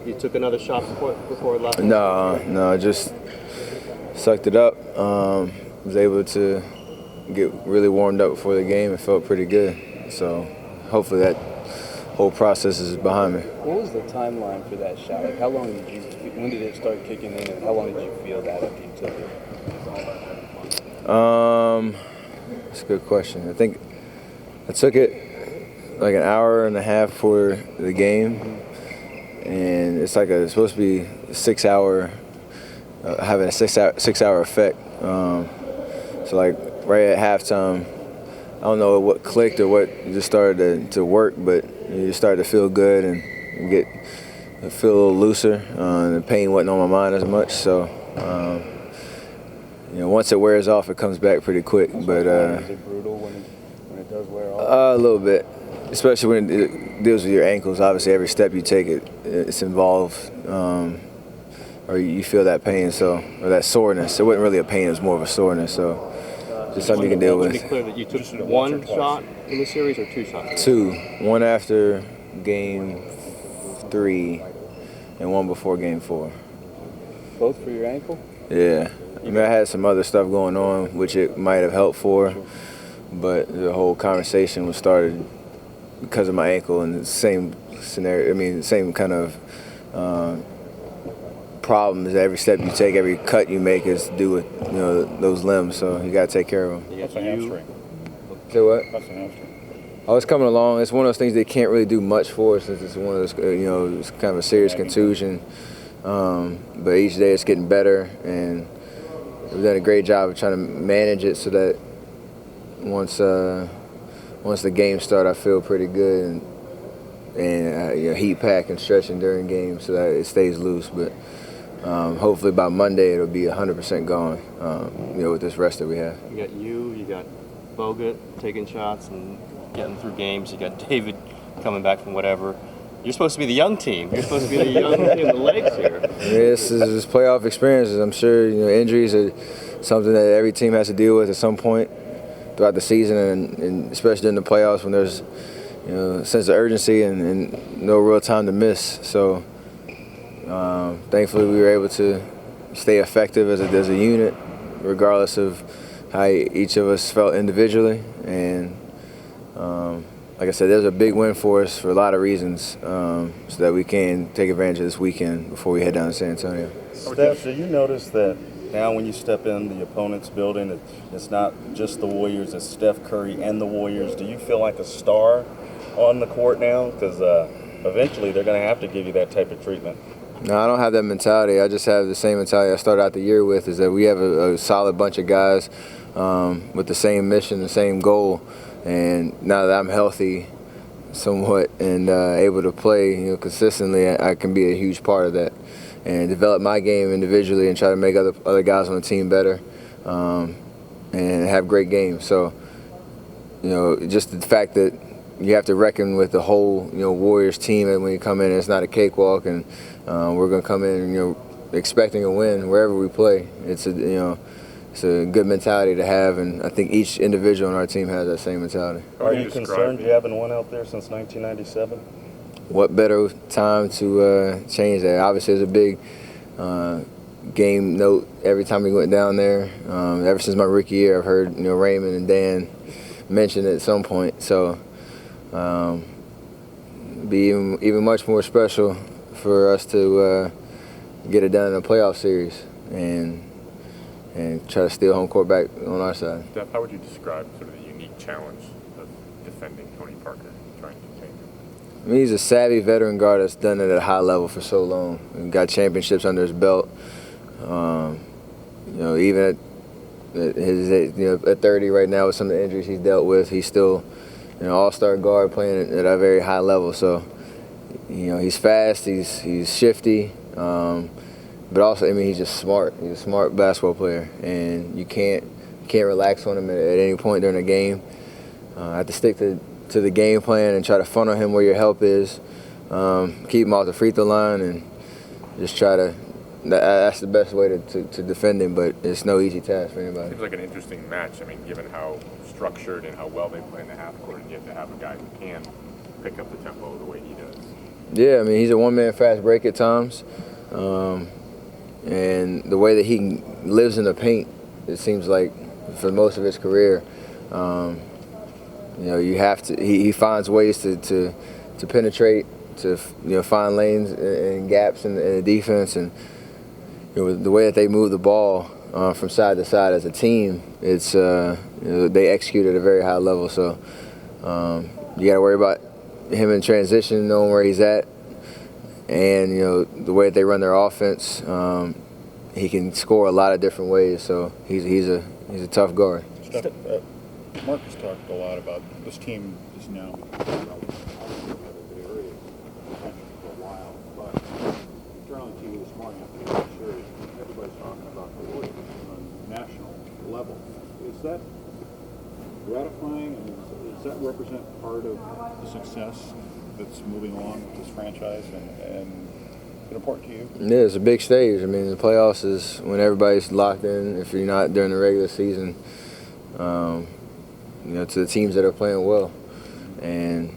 you took another shot before it left? No, just sucked it up. Was able to get really warmed up before the game. It felt pretty good. So hopefully that whole process is behind me. What was the timeline for that shot? Like, how long when did it start kicking in, and how long did you feel that after you took it? That's a good question. I think I took it like an hour and a half before the game, and it's like it's supposed to be 6 hour, having a six hour effect. So like right at halftime, I don't know what clicked or what just started to work, but you started to feel good and feel a little looser. And the pain wasn't on my mind as much, so. Once it wears off, it comes back pretty quick. But is it brutal when it does wear off? A little bit, especially when it deals with your ankles. Obviously, every step you take, it's involved, or you feel that pain, or that soreness. It wasn't really a pain; it was more of a soreness. So, just something you can deal with. To be clear, that you took one shot in the series or two shots? Two. One after Game 3, and one before Game 4. Both for your ankle? Yeah. I mean, I had some other stuff going on, which it might have helped for, but the whole conversation was started because of my ankle and the same scenario. I mean, the same kind of problems. Every step you take, every cut you make is to do with those limbs. So you got to take care of them. That's a hamstring. Say what? That's a hamstring. I was coming along. It's one of those things they can't really do much for since it's one of those, it's kind of a serious contusion. But each day it's getting better, and we've done a great job of trying to manage it so that once the games start, I feel pretty good and heat pack and stretching during games so that it stays loose. But hopefully by Monday it'll be 100% gone. With this rest that we have. You got Bogut taking shots and getting through games. You got David coming back from whatever. You're supposed to be the young team. You're supposed to be the young team, the legs here. This is playoff experiences. I'm sure injuries are something that every team has to deal with at some point throughout the season, and especially in the playoffs when there's a sense of urgency and no real time to miss. So thankfully we were able to stay effective as a unit, regardless of how each of us felt individually. And like I said, there's a big win for us for a lot of reasons, so that we can take advantage of this weekend before we head down to San Antonio. Steph, do you notice that now when you step in the opponent's building, it's not just the Warriors, it's Steph Curry and the Warriors? Do you feel like a star on the court now? Because eventually they're going to have to give you that type of treatment. No, I don't have that mentality. I just have the same mentality I started out the year with, is that we have a solid bunch of guys with the same mission, the same goal. And now that I'm healthy somewhat and able to play consistently, I can be a huge part of that and develop my game individually and try to make other guys on the team better and have great games. So, just the fact that you have to reckon with the whole Warriors team, and when you come in, it's not a cakewalk, and we're going to come in expecting a win wherever we play. It's a good mentality to have, and I think each individual on our team has that same mentality. Are you concerned you haven't won out there since 1997? What better time to change that? Obviously, there's a big game note every time we went down there. Ever since my rookie year, I've heard Raymond and Dan mention it at some point. So, be even much more special for us to get it done in a playoff series and try to steal home court back on our side. Steph, how would you describe sort of the unique challenge of defending Tony Parker, trying to contain him? I mean, he's a savvy veteran guard that's done it at a high level for so long and got championships under his belt. Even at 30 right now with some of the injuries he's dealt with, he's still an all-star guard playing at a very high level. So, he's fast, he's shifty. But also, he's just smart. He's a smart basketball player, and you can't relax on him at any point during the game. I have to stick to the game plan and try to funnel him where your help is. Keep him off the free throw line, and just try to. That's the best way to defend him, but it's no easy task for anybody. Seems like an interesting match. Given how structured and how well they play in the half court, and you have to have a guy who can pick up the tempo the way he does. Yeah, I mean, he's a one-man fast break at times. And the way that he lives in the paint, it seems like for most of his career, you have to. He finds ways to penetrate, to find lanes and gaps in the defense, and the way that they move the ball from side to side as a team, it's they execute at a very high level. So you got to worry about him in transition, knowing where he's at. And the way that they run their offense, he can score a lot of different ways. So he's a tough guard. Marcus talked a lot about this team is now very for a while, but turn on the TV this morning, I think I'm sure everybody's talking about the Warriors on a national level. Is that gratifying, and does that represent part of the success that's moving along with this franchise, and is it important to you? Yeah, it's a big stage. I mean, the playoffs is when everybody's locked in. If you're not during the regular season, to the teams that are playing well, and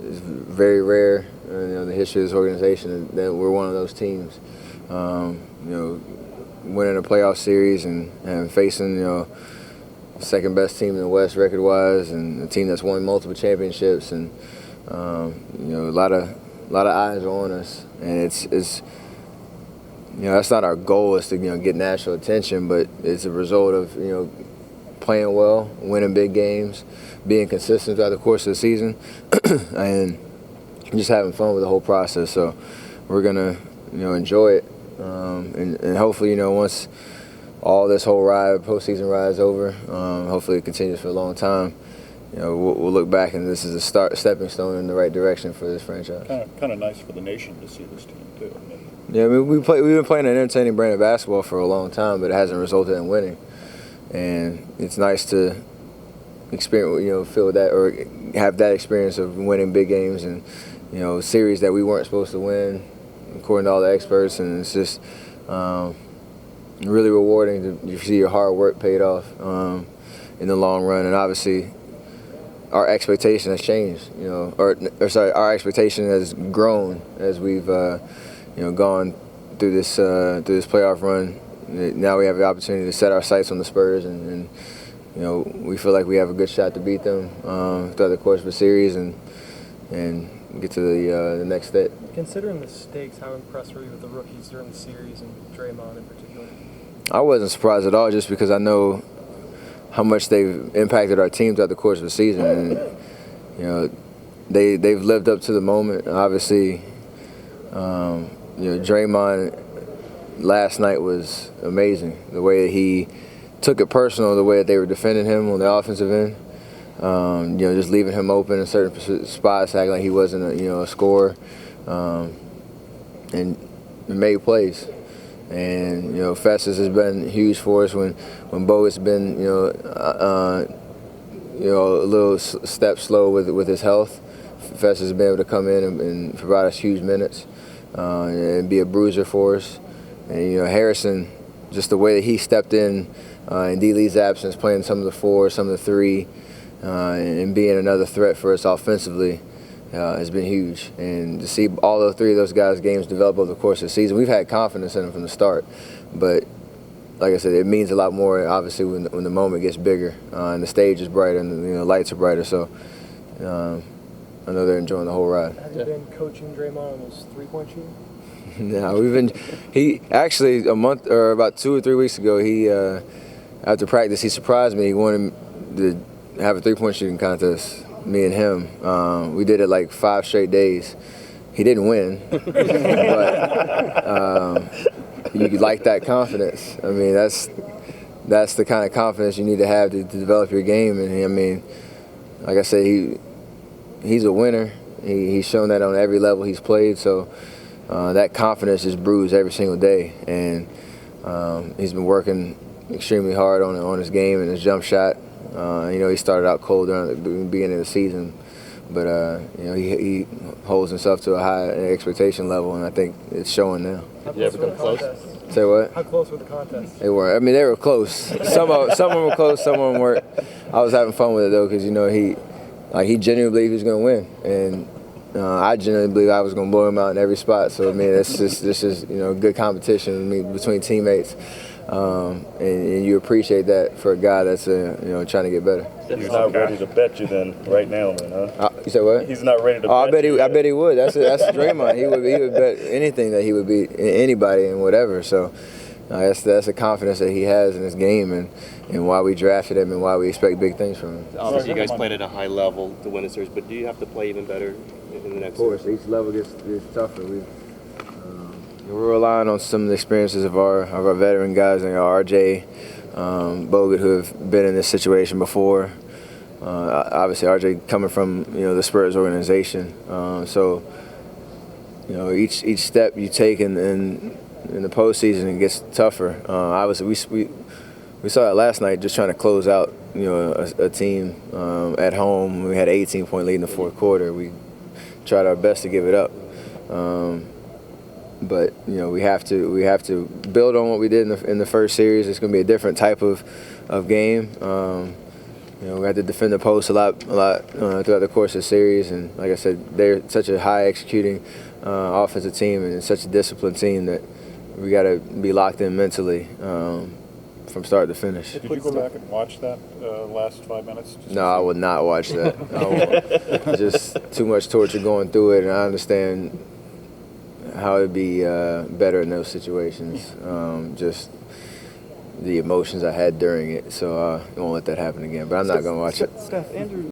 it's very rare in the history of this organization that we're one of those teams. Winning a playoff series and facing second best team in the West record-wise, and a team that's won multiple championships, and a lot of eyes are on us, and it's that's not our goal, is to get national attention, but it's a result of playing well, winning big games, being consistent throughout the course of the season, and just having fun with the whole process. So we're gonna enjoy it, and hopefully once all this whole postseason ride is over, hopefully it continues for a long time. We'll look back, and this is a stepping stone in the right direction for this franchise. Kind of nice for the nation to see this team too. Yeah, I mean, we've been playing an entertaining brand of basketball for a long time, but it hasn't resulted in winning. And it's nice to experience, feel that, or have that experience of winning big games and series that we weren't supposed to win, according to all the experts. And it's just really rewarding to see your hard work paid off in the long run. And obviously, our expectation has changed, our expectation has grown as we've, gone through this playoff run. Now we have the opportunity to set our sights on the Spurs, and we feel like we have a good shot to beat them throughout the course of the series and get to the next step. Considering the stakes, how impressed were you with the rookies during the series, and Draymond in particular? I wasn't surprised at all, just because I know how much they've impacted our team throughout the course of the season, and they've lived up to the moment. Obviously, Draymond last night was amazing. The way that he took it personal, the way that they were defending him on the offensive end, just leaving him open in certain spots, acting like he wasn't a scorer, and made plays. And Festus has been huge for us when Bogut's been a little step slow with his health. Festus has been able to come in and provide us huge minutes and be a bruiser for us. And Harrison, just the way that he stepped in D-Lee's absence, playing some of the 4, some of the 3, and being another threat for us offensively has been huge. And to see all those 3 of those guys' games develop over the course of the season, we've had confidence in them from the start. But like I said, it means a lot more, obviously, when the moment gets bigger and the stage is brighter and the lights are brighter. So I know they're enjoying the whole ride. Have you been coaching Draymond on his three-point shooting? No, he actually about 2 or 3 weeks ago, he after practice he surprised me. He wanted to have a 3-point shooting contest, me and him. We did it like 5 straight days. He didn't win, but you like that confidence. I mean, that's the kind of confidence you need to have to develop your game. And I mean, like I said, he's a winner. He's shown that on every level he's played. So. That confidence is bruised every single day, and he's been working extremely hard on his game and his jump shot. He started out cold during the beginning of the season, but he holds himself to a high expectation level, and I think it's showing now. You ever come close? Say what? How close were the contests? They were. I mean, they were close. Some of them were close. Some of them weren't. I was having fun with it though, because he genuinely believed he was going to win, and I genuinely believe I was going to blow him out in every spot. So I mean, this is good competition between teammates, and you appreciate that for a guy that's trying to get better. He's not ready to bet you then, right now, then, huh? You said what? He's not ready to Oh, bet you. I bet he would. That's Draymond. He would bet anything that he would beat anybody and whatever. So that's the confidence that he has in his game and why we drafted him and why we expect big things from him. Obviously, you guys played at a high level to win the series, but do you have to play even better in the next? Of course, each level gets tougher. We're relying on some of the experiences of our veteran guys, like RJ, Bogut, who have been in this situation before. Obviously, RJ coming from the Spurs organization, so each step you take in the postseason, it gets tougher. Obviously, we saw it last night, just trying to close out a team at home. We had an 18-point lead in the fourth quarter. We tried our best to give it up. But we have to build on what we did in the first series. It's going to be a different type of game. We had to defend the post a lot throughout the course of the series. And like I said, they're such a high executing offensive team and such a disciplined team that we got to be locked in mentally from start to finish. Did you go back and watch that last 5 minutes? No, I would not watch that. I won't. Just too much torture going through it, and I understand how it'd be better in those situations. Just the emotions I had during it, so I won't let that happen again. But I'm not going to watch it. Steph, Andrew